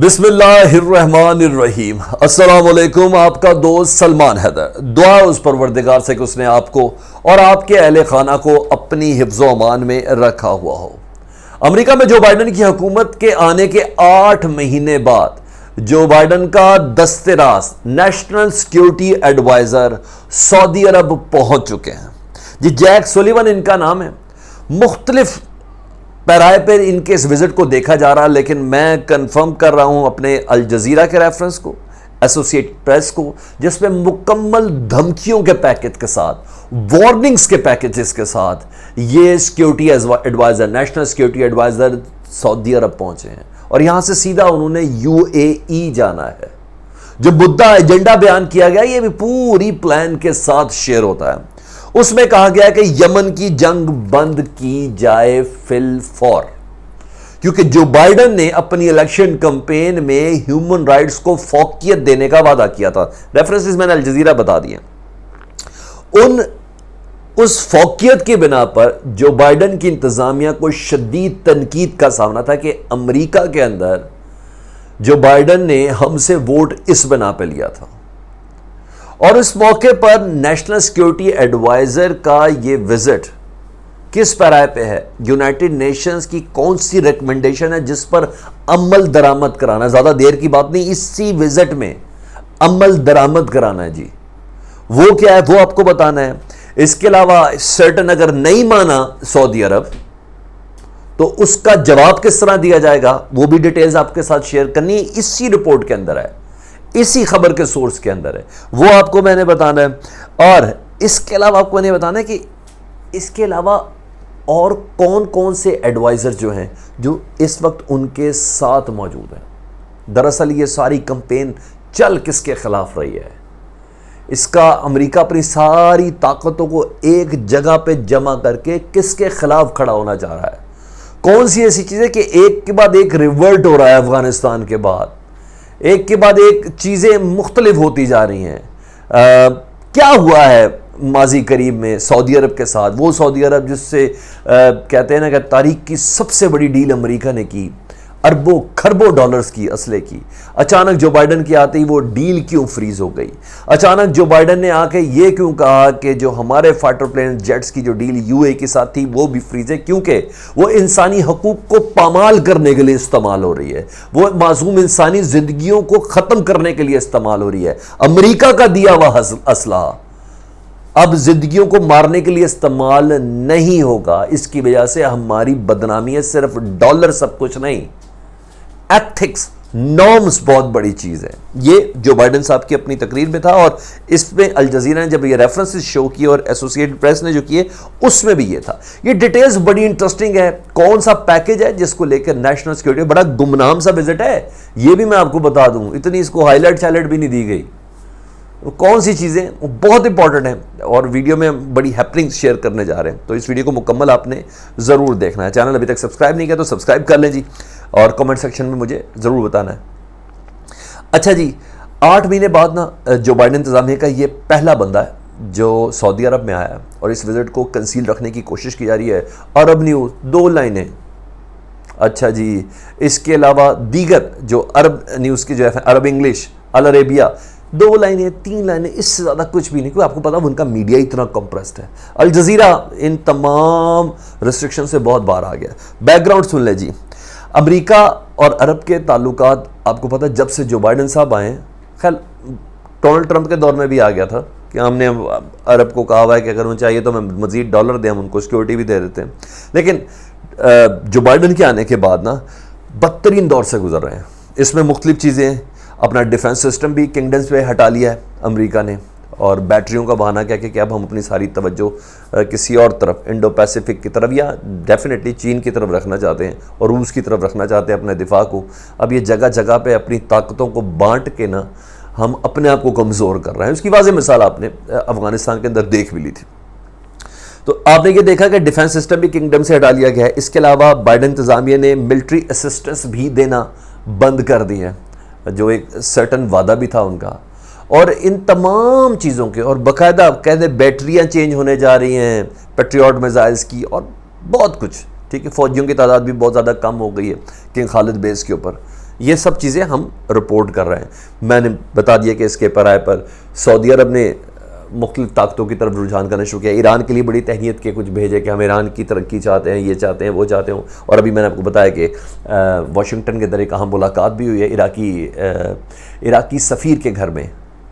بسم اللہ الرحمن الرحیم۔ السلام علیکم، آپ کا دوست سلمان حیدر۔ دعا اس پروردگار سے کہ اس نے آپ کو اور آپ کے اہل خانہ کو اپنی حفظ و امان میں رکھا ہوا ہو۔ امریکہ میں جو بائیڈن کی حکومت کے آنے کے 8 مہینے بعد جو بائیڈن کا دست راست نیشنل سیکیورٹی ایڈوائزر سعودی عرب پہنچ چکے ہیں۔ جی جیک سولیون ان کا نام ہے۔ مختلف پیرائے پر ان کے اس وزٹ کو دیکھا جا رہا، لیکن میں کنفرم کر رہا ہوں اپنے الجزیرہ کے ریفرنس کو، ایسوسیٹ پریس کو، جس میں مکمل دھمکیوں کے پیکج کے ساتھ، وارننگز کے پیکجز کے ساتھ یہ security adviser, national security adviser سعودی عرب پہنچے ہیں، اور یہاں سے سیدھا انہوں نے UAE جانا ہے۔ جو مدعا ایجنڈا بیان کیا گیا یہ بھی پوری پلان کے ساتھ شیئر ہوتا ہے۔ اس میں کہا گیا کہ یمن کی جنگ بند کی جائے فی الفور، کیونکہ جو بائیڈن نے اپنی الیکشن کمپین میں ہیومن رائٹس کو فوقیت دینے کا وعدہ کیا تھا، ریفرنسز میں نے الجزیرہ بتا دیے، اس فوقیت کی بنا پر جو بائیڈن کی انتظامیہ کو شدید تنقید کا سامنا تھا کہ امریکہ کے اندر جو بائیڈن نے ہم سے ووٹ اس بنا پہ لیا تھا، اور اس موقع پر نیشنل سیکیورٹی ایڈوائزر کا یہ وزٹ کس پیرائے پہ ہے؟ یونائٹڈ نیشنز کی کون سی ریکمنڈیشن ہے جس پر عمل درآمد کرانا ہے؟ زیادہ دیر کی بات نہیں، اسی وزٹ میں عمل درآمد کرانا ہے۔ جی وہ کیا ہے وہ آپ کو بتانا ہے۔ اس کے علاوہ سرٹن اگر نہیں مانا سعودی عرب تو اس کا جواب کس طرح دیا جائے گا، وہ بھی ڈیٹیلز آپ کے ساتھ شیئر کرنی ہے، اسی رپورٹ کے اندر ہے، اسی خبر کے سورس کے اندر ہے، وہ آپ کو میں نے بتانا ہے۔ اور اس کے علاوہ آپ کو میں نے بتانا ہے کہ اس کے علاوہ اور کون کون سے ایڈوائزر جو ہیں جو اس وقت ان کے ساتھ موجود ہیں۔ دراصل یہ ساری کمپین چل کس کے خلاف رہی ہے؟ اس کا امریکہ اپنی ساری طاقتوں کو ایک جگہ پہ جمع کر کے کس کے خلاف کھڑا ہونا چاہ رہا ہے؟ کون سی ایسی چیزیں کہ ایک کے بعد ایک ریورٹ ہو رہا ہے، افغانستان کے بعد ایک کے بعد ایک چیزیں مختلف ہوتی جا رہی ہیں۔ کیا ہوا ہے ماضی قریب میں سعودی عرب کے ساتھ؟ وہ سعودی عرب جس سے کہتے ہیں نا کہ تاریخ کی سب سے بڑی ڈیل امریکہ نے کی، اربوں کھربوں ڈالرز کی اسلحے کی، اچانک جو بائیڈن کی آتے ہی وہ ڈیل کیوں فریز ہو گئی؟ اچانک جو بائیڈن نے آ کے یہ کیوں کہا کہ جو ہمارے فائٹر پلین جیٹس کی جو ڈیل UAE کے ساتھ تھی وہ بھی فریز ہے، کیونکہ وہ انسانی حقوق کو پامال کرنے کے لیے استعمال ہو رہی ہے، وہ معصوم انسانی زندگیوں کو ختم کرنے کے لیے استعمال ہو رہی ہے۔ امریکہ کا دیا ہوا اسلحہ اب زندگیوں کو مارنے کے لیے استعمال نہیں ہوگا۔ اس کی وجہ سے ہماری بدنامی ہے، صرف ڈالر سب کچھ نہیں، ایتھکس، نارمز بہت بڑی چیز ہے۔ یہ جو بائیڈن صاحب کی اپنی تقریر میں تھا، اور اس میں الجزیرہ نے جب یہ ریفرنسز شو کی اور ایسوسیٹ پریس نے جو کیے اس میں بھی یہ تھا۔ یہ ڈیٹیلز بڑی انٹرسٹنگ ہے۔ کون سا پیکج ہے جس کو لے کر نیشنل سیکیورٹی بڑا گمنام سا وزٹ ہے، یہ بھی میں آپ کو بتا دوں، اتنی اس کو ہائی لائٹ بھی نہیں دی گئی۔ کون سی چیزیں وہ بہت امپورٹنٹ ہیں، اور ویڈیو میں بڑی ہیپننگ شیئر کرنے جا رہے ہیں، تو اس ویڈیو کو مکمل آپ نے ضرور دیکھنا ہے۔ چینل ابھی تک سبسکرائب نہیں کیا تو سبسکرائب کر لیں جی، اور کمنٹ سیکشن میں مجھے ضرور بتانا ہے۔ اچھا جی، 8 مہینے بعد نا جو بائیڈن انتظامیہ کا یہ پہلا بندہ ہے جو سعودی عرب میں آیا ہے، اور اس وزٹ کو کنسیل رکھنے کی کوشش کی جا رہی ہے۔ عرب نیوز 2 لائنیں، اچھا جی، اس کے علاوہ دیگر جو عرب نیوز کی جو ہے عرب انگلش، العربیہ 2 لائنیں 3 لائنیں، اس سے زیادہ کچھ بھی نہیں، کیونکہ آپ کو پتا ان کا میڈیا اتنا کمپریسڈ ہے۔ الجزیرہ ان تمام ریسٹرکشن سے بہت باہر آ گیا۔ بیک گراؤنڈ سن لیں جی۔ امریکہ اور عرب کے تعلقات آپ کو پتا جب سے جو بائیڈن صاحب آئے ہیں، خیر ڈونلڈ ٹرمپ کے دور میں بھی آ گیا تھا کہ ہم نے عرب کو کہا ہوا ہے کہ اگر انہیں چاہیے تو ہمیں مزید ڈالر دیں، ہم ان کو سیکیورٹی بھی دے دیتے ہیں، لیکن جو بائیڈن کے آنے کے بعد نا بدترین دور سے گزر رہے ہیں۔ اس میں مختلف چیزیں، اپنا ڈیفنس سسٹم بھی کنگڈمز پہ ہٹا لیا ہے امریکہ نے، اور بیٹریوں کا بہانہ کیا کہ اب ہم اپنی ساری توجہ کسی اور طرف، انڈو پیسیفک کی طرف، یا ڈیفینیٹلی چین کی طرف رکھنا چاہتے ہیں، اور روس کی طرف رکھنا چاہتے ہیں اپنے دفاع کو۔ اب یہ جگہ جگہ پہ اپنی طاقتوں کو بانٹ کے نا ہم اپنے آپ کو کمزور کر رہے ہیں۔ اس کی واضح مثال آپ نے افغانستان کے اندر دیکھ بھی لی تھی۔ تو آپ نے یہ دیکھا کہ ڈیفنس سسٹم بھی کنگڈم سے ہٹا لیا گیا ہے۔ اس کے علاوہ بائیڈن انتظامیہ نے ملٹری اسسٹنس بھی دینا بند کر دی ہے، جو ایک سرٹن وعدہ بھی تھا ان کا۔ اور ان تمام چیزوں کے، اور باقاعدہ کہتے بیٹریاں چینج ہونے جا رہی ہیں پیٹریوٹ میزائلز کی، اور بہت کچھ، ٹھیک ہے، فوجیوں کی تعداد بھی بہت زیادہ کم ہو گئی ہے کنگ خالد بیس کے اوپر۔ یہ سب چیزیں ہم رپورٹ کر رہے ہیں. میں نے بتا دیا کہ اس کے پرائے پر سعودی عرب نے مختلف طاقتوں کی طرف رجحان کرنا شروع کیا. ایران کے لیے بڑی تہنیت کے کچھ بھیجے کہ ہم ایران کی ترقی چاہتے ہیں, یہ چاہتے ہیں, وہ چاہتے ہیں. اور ابھی میں نے آپ کو بتایا کہ واشنگٹن کے در ایک اہم ملاقات بھی ہوئی ہے عراقی سفیر کے گھر میں,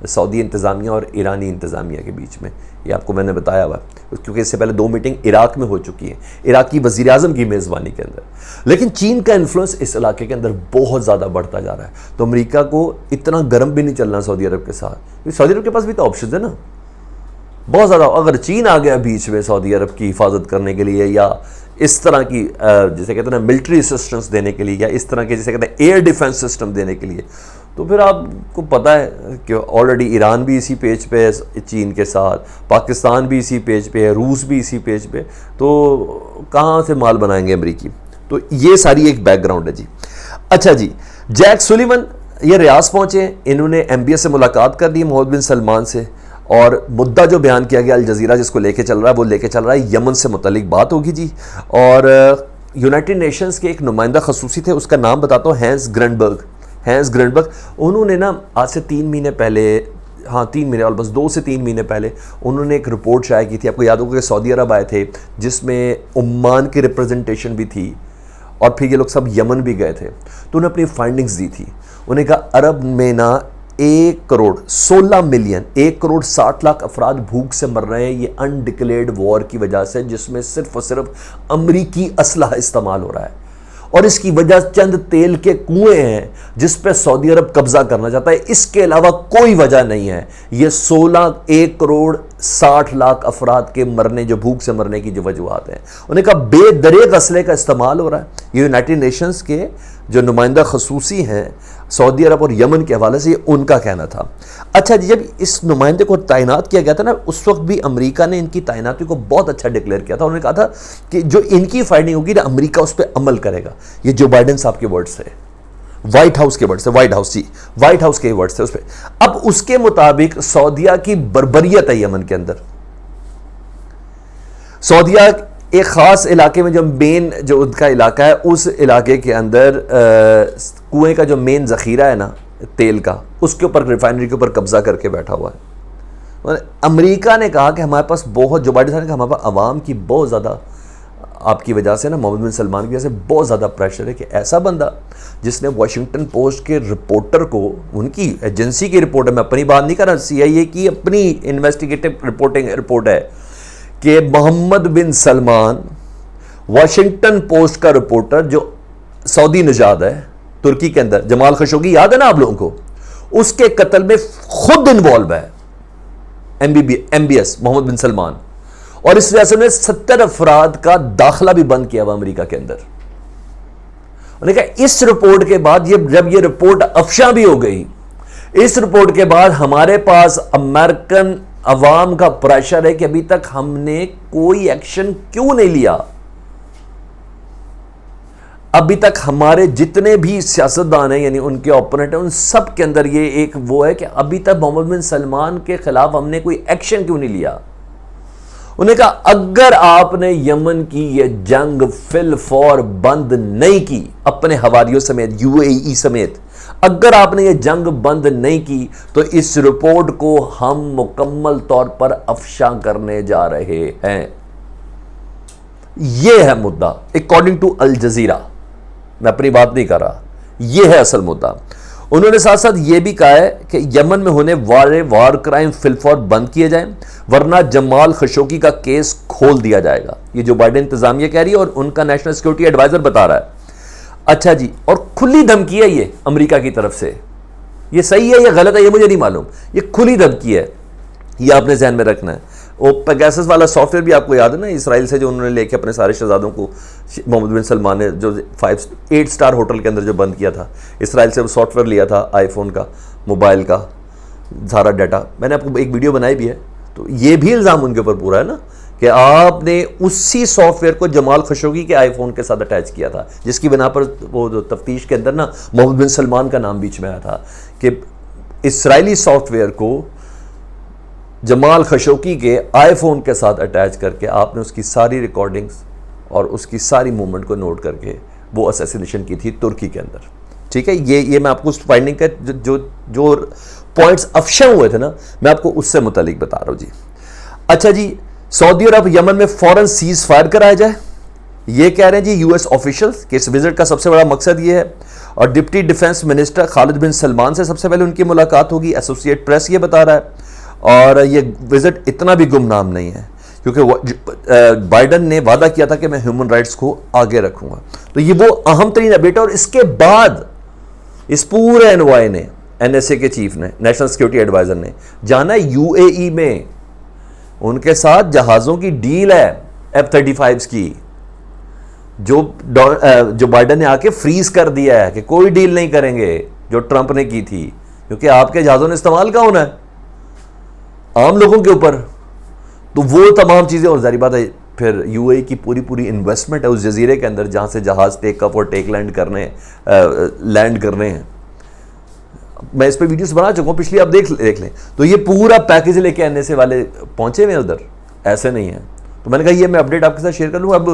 سعودی انتظامیہ اور ایرانی انتظامیہ کے بیچ میں. یہ آپ کو میں نے بتایا ہوا, کیونکہ اس سے پہلے 2 میٹنگ عراق میں ہو چکی ہیں عراقی وزیر اعظم کی میزبانی کے اندر. لیکن چین کا انفلوئنس اس علاقے کے اندر بہت زیادہ بڑھتا جا رہا ہے. تو امریکہ کو اتنا گرم بھی نہیں چلنا سعودی عرب کے ساتھ. سعودی عرب کے پاس بھی تو آپشنز ہے نا بہت زیادہ. اگر چین آ گیا بیچ میں سعودی عرب کی حفاظت کرنے کے لیے, یا اس طرح کی جیسے کہتے ہیں ملٹری اسسٹنس دینے کے لیے, یا اس طرح کے جیسے کہتے ہیں ایئر ڈیفنس سسٹم دینے کے لیے, تو پھر آپ کو پتہ ہے کہ آلریڈی ایران بھی اسی پیج پہ ہے چین کے ساتھ, پاکستان بھی اسی پیج پہ ہے, روس بھی اسی پیج پہ, تو کہاں سے مال بنائیں گے امریکی. تو یہ ساری ایک بیک گراؤنڈ ہے جی. اچھا جی, جیک سولیون یہ ریاض پہنچے, انہوں نے ایم بی ایس سے ملاقات کر لی محمد بن سلمان سے, اور مدعا جو بیان کیا گیا الجزیرہ جس کو لے کے چل رہا ہے وہ لے کے چل رہا ہے یمن سے متعلق بات ہوگی جی. اور یونائٹڈ نیشنز کے ایک نمائندہ خصوصی تھے, اس کا نام بتاتا ہوں, ہینس گرنڈبرگ. انہوں نے نا آج سے 3 مہینے پہلے, 3 مہینے اور بس 2 سے 3 مہینے پہلے انہوں نے ایک رپورٹ شائع کی تھی. آپ کو یاد ہوگا کہ سعودی عرب آئے تھے جس میں عمان کی ریپرزنٹیشن بھی تھی, اور پھر یہ لوگ سب یمن بھی گئے تھے. تو انہوں نے اپنی فائنڈنگز دی تھی. انہوں نے کہا عرب میں نا 1 کروڑ 16 ملین 1 کروڑ 60 لاکھ افراد بھوک سے مر رہے ہیں, یہ انڈکلیئرڈ وار کی وجہ سے, جس میں صرف اور صرف امریکی اسلحہ استعمال ہو رہا ہے. اور اس کی وجہ چند تیل کے کنویں ہیں جس پہ سعودی عرب قبضہ کرنا چاہتا ہے, اس کے علاوہ کوئی وجہ نہیں ہے. یہ 1 کروڑ 60 لاکھ افراد کے مرنے, جو بھوک سے مرنے کی جو وجوہات ہیں. انہوں نے کہا بے دریغ اسلحے کا استعمال ہو رہا ہے. یہ یونائٹڈ نیشنز کے جو نمائندہ خصوصی ہیں سعودی عرب اور یمن کے حوالے سے, یہ ان کا کہنا تھا. اچھا جی, جب اس نمائندے کو تعینات کیا گیا تھا نا, اس وقت بھی امریکہ نے ان کی تعیناتی کو بہت اچھا ڈکلیئر کیا تھا. انہوں نے کہا تھا کہ جو ان کی فائنڈنگ ہوگی نا امریکہ اس پہ عمل کرے گا. یہ جو بائیڈن صاحب کے ورڈز تھے, وائٹ ہاؤس کے ورڈز تھے, وائٹ ہاؤس کے ورڈز تھے اس پہ. اب اس کے مطابق سعودیہ کی بربریت ہے یمن کے اندر. سعودیہ ایک خاص علاقے میں, جو مین جو ان کا علاقہ ہے, اس علاقے کے اندر کنویں کا جو مین ذخیرہ ہے نا تیل کا, اس کے اوپر, ریفائنری کے اوپر قبضہ کر کے بیٹھا ہوا ہے. امریکہ نے کہا کہ ہمارے پاس بہت, جو بائیڈن صاحب نے کہا ہمارے پاس عوام کی بہت زیادہ, آپ کی وجہ سے نا, محمد بن سلمان کی وجہ سے بہت زیادہ پریشر ہے کہ ایسا بندہ جس نے واشنگٹن پوسٹ کے رپورٹر کو, ان کی ایجنسی کی رپورٹ ہے, میں اپنی بات نہیں کر رہا, CIA کی اپنی انویسٹیگیٹو رپورٹ ہے کہ محمد بن سلمان واشنگٹن پوسٹ کا رپورٹر جو سعودی نژاد ہے ترکی کے اندر, جمال خشوگی یاد ہے نا آپ لوگوں کو, اس کے قتل میں خود انوالو ہے MBS محمد بن سلمان. اور اس وجہ سے انہوں نے 70 افراد کا داخلہ بھی بند کیا ہوا امریکہ کے اندر. انہوں نے کہا اس رپورٹ کے بعد, جب یہ رپورٹ افشاں بھی ہو گئی, اس رپورٹ کے بعد ہمارے پاس امریکن عوام کا پریشر ہے کہ ابھی تک ہم نے کوئی ایکشن کیوں نہیں لیا. ابھی تک ہمارے جتنے بھی سیاستدان ہیں, یعنی ان کے اوپوننٹ ہیں, ان سب کے اندر یہ ایک وہ ہے کہ ابھی تک محمد بن سلمان کے خلاف ہم نے کوئی ایکشن کیوں نہیں لیا. انہوں نے کہا اگر آپ نے یمن کی یہ جنگ فی الفور بند نہیں کی, اپنے حواریوں سمیت, UAE سمیت, اگر آپ نے یہ جنگ بند نہیں کی تو اس رپورٹ کو ہم مکمل طور پر افشاں کرنے جا رہے ہیں. یہ ہے مدعا اکارڈنگ ٹو الجزیرہ, میں اپنی بات نہیں کر رہا, یہ ہے اصل مدعا. انہوں نے ساتھ ساتھ یہ بھی کہا ہے کہ یمن میں ہونے وار کرائم فی الفور بند کیے جائیں, ورنہ جمال خشوگی کا کیس کھول دیا جائے گا. یہ جو بائیڈن انتظامیہ کہہ رہی ہے اور ان کا نیشنل سیکورٹی ایڈوائزر بتا رہا ہے. اچھا جی, اور کھلی دھمکی ہے یہ امریکہ کی طرف سے. یہ صحیح ہے یا غلط ہے یہ مجھے نہیں معلوم, یہ کھلی دھمکی ہے, یہ آپ نے ذہن میں رکھنا ہے. وہ پیگاسس والا سافٹ ویئر بھی آپ کو یاد ہے نا, اسرائیل سے جو انہوں نے لے کے اپنے سارے شہزادوں کو, محمد بن سلمان نے جو 8 سٹار ہوٹل کے اندر جو بند کیا تھا, اسرائیل سے وہ سافٹ ویئر لیا تھا, آئی فون کا, موبائل کا سارا ڈیٹا. میں نے آپ کو ایک ویڈیو بنائی بھی ہے. تو یہ بھی الزام ان کے اوپر پورا ہے نا کہ آپ نے اسی سافٹ ویئر کو جمال خشوگی کے آئی فون کے ساتھ اٹیچ کیا تھا, جس کی بنا پر وہ تفتیش کے اندر نا محمد بن سلمان کا نام بیچ میں آیا تھا کہ اسرائیلی سافٹ ویئر کو جمال خشوگی کے آئی فون کے ساتھ اٹیچ کر کے آپ نے اس کی ساری ریکارڈنگز اور اس کی ساری موومنٹ کو نوٹ کر کے وہ اسیسینیشن کی تھی ترکی کے اندر. ٹھیک ہے, یہ میں آپ کو اس فائنڈنگ کا جو پوائنٹس افشا ہوئے تھے نا, میں آپ کو اس سے متعلق بتا رہا ہوں جی. اچھا جی, سعودی عرب یمن میں فوراً سیز فائر کرایا جائے, یہ کہہ رہے ہیں جی یو ایس آفیشلز کہ اس وزٹ کا سب سے بڑا مقصد یہ ہے. اور ڈپٹی ڈیفنس منسٹر خالد بن سلمان سے سب سے پہلے ان کی ملاقات ہوگی, ایسوسیٹ پریس یہ بتا رہا ہے. اور یہ وزٹ اتنا بھی گمنام نہیں ہے کیونکہ بائیڈن نے وعدہ کیا تھا کہ میں ہیومن رائٹس کو آگے رکھوں گا. تو یہ وہ اہم ترین اپڈیٹ. اور اس کے بعد اس پورے انوائے نے, این ایس اے کے چیف نے, نیشنل سیکورٹی ایڈوائزر نے جانا یو اے ای میں ان کے ساتھ جہازوں کی ڈیل ہے F-35 کی, جو بائیڈن نے آ کے فریز کر دیا ہے کہ کوئی ڈیل نہیں کریں گے جو ٹرمپ نے کی تھی, کیونکہ آپ کے جہازوں نے استعمال کا ہونا ہے عام لوگوں کے اوپر. تو وہ تمام چیزیں, اور ظاہر بات ہے پھر یو اے کی پوری انویسٹمنٹ ہے اس جزیرے کے اندر جہاں سے جہاز ٹیک اپ اور ٹیک لینڈ کرنے ہیں. میں اس پہ ویڈیوز بنا چکا ہوں پچھلی, آپ دیکھ لیں. تو یہ پورا پیکیج لے کے آنے سے والے پہنچے ہوئے ادھر, ایسے نہیں ہیں. تو میں نے کہا یہ میں اپڈیٹ آپ کے ساتھ شیئر کر لوں. اب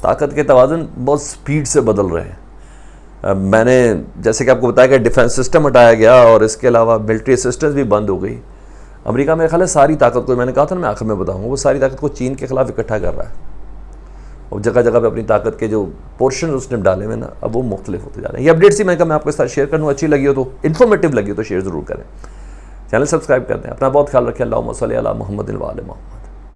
طاقت کے توازن بہت سپیڈ سے بدل رہے ہیں. میں نے جیسے کہ آپ کو بتایا کہ ڈیفنس سسٹم ہٹایا گیا اور اس کے علاوہ ملٹری اسسٹنس بھی بند ہو گئی. امریکہ میرے خیال ہے ساری طاقت کو, میں نے کہا تھا نا میں آخر میں بتاؤں گا, وہ ساری طاقت کو چین کے خلاف اکٹھا کر رہا ہے. اور جگہ جگہ پہ اپنی طاقت کے جو پورشن اس نے ڈالے ہوئے نا, اب وہ مختلف ہوتے جا رہے ہیں. یہ اپڈیٹس ہی میں کہا میں آپ کے ساتھ شیئر کروں, اچھی لگی ہو تو, انفارمیٹیو لگی ہو تو شیئر ضرور کریں. چینل سبسکرائب کر دیں. اپنا بہت خیال رکھیں. اللہم صلی علی محمد و آل محمد.